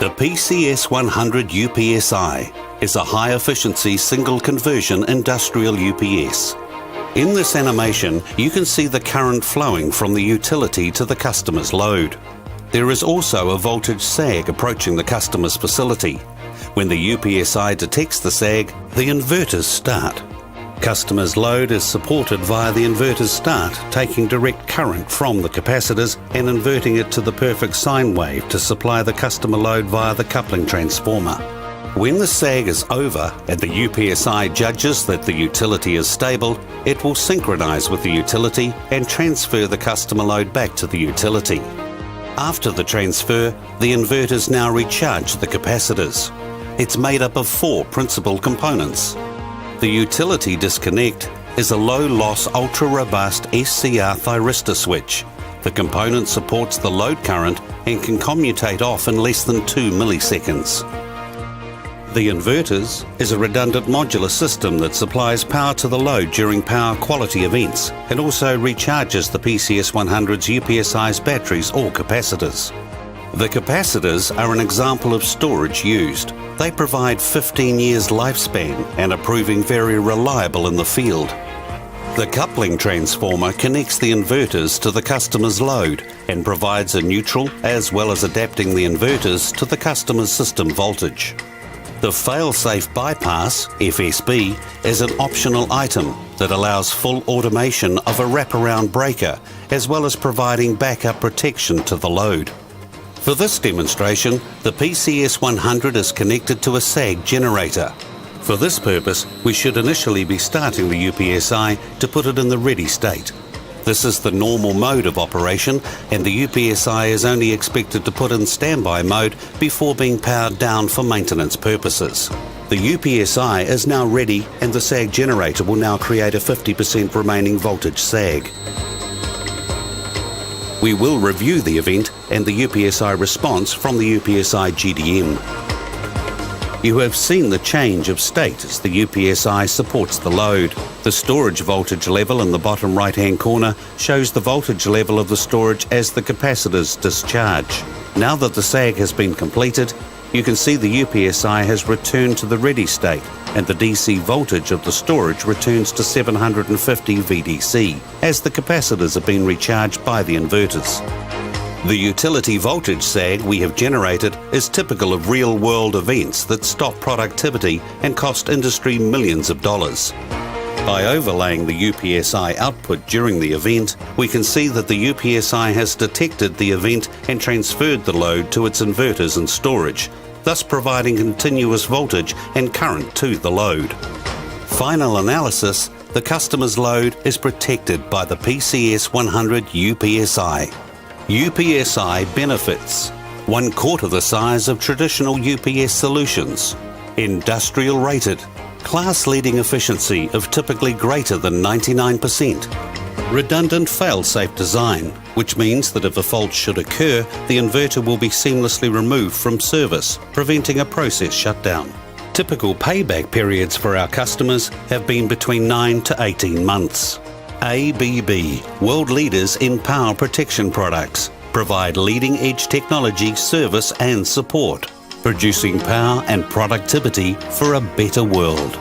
The PCS 100 UPSI is a high-efficiency single conversion industrial UPS. In this animation, you can see the current flowing from the utility to the customer's load. There is also a voltage sag approaching the customer's facility. When the UPSI detects the sag, the inverters start. Customer's load is supported via the inverter's start, taking direct current from the capacitors and inverting it to the perfect sine wave to supply the customer load via the coupling transformer. When the sag is over and the UPSI judges that the utility is stable, it will synchronize with the utility and transfer the customer load back to the utility. After the transfer, the inverters now recharge the capacitors. It's made up of 4 principal components. The utility disconnect is a low-loss, ultra-robust SCR thyristor switch. The component supports the load current and can commutate off in less than 2 milliseconds. The inverters is a redundant modular system that supplies power to the load during power quality events and also recharges the PCS 100's UPSI's batteries or capacitors. The capacitors are an example of storage used. They provide 15 years lifespan and are proving very reliable in the field. The coupling transformer connects the inverters to the customer's load and provides a neutral as well as adapting the inverters to the customer's system voltage. The fail-safe bypass, FSB, is an optional item that allows full automation of a wraparound breaker as well as providing backup protection to the load. For this demonstration, the PCS 100 is connected to a sag generator. For this purpose, we should initially be starting the UPSI to put it in the ready state. This is the normal mode of operation, and the UPSI is only expected to put in standby mode before being powered down for maintenance purposes. The UPSI is now ready, and the sag generator will now create a 50% remaining voltage sag. We will review the event and the UPSI response from the UPSI GDM. You have seen the change of state as the UPSI supports the load. The storage voltage level in the bottom right-hand corner shows the voltage level of the storage as the capacitors discharge. Now that the sag has been completed, you can see the UPSI has returned to the ready state and the DC voltage of the storage returns to 750 VDC as the capacitors have been recharged by the inverters. The utility voltage sag we have generated is typical of real-world events that stop productivity and cost industry millions of dollars. By overlaying the UPSI output during the event, we can see that the UPSI has detected the event and transferred the load to its inverters and storage, thus providing continuous voltage and current to the load. Final analysis, the customer's load is protected by the PCS 100 UPSI. UPSI benefits: 1/4 the size of traditional UPS solutions, industrial rated, class-leading efficiency of typically greater than 99%, redundant fail-safe design, which means that if a fault should occur, the inverter will be seamlessly removed from service, preventing a process shutdown. Typical payback periods for our customers have been between 9 to 18 months. ABB, world leaders in power protection products, provide leading-edge technology, service and support, producing power and productivity for a better world.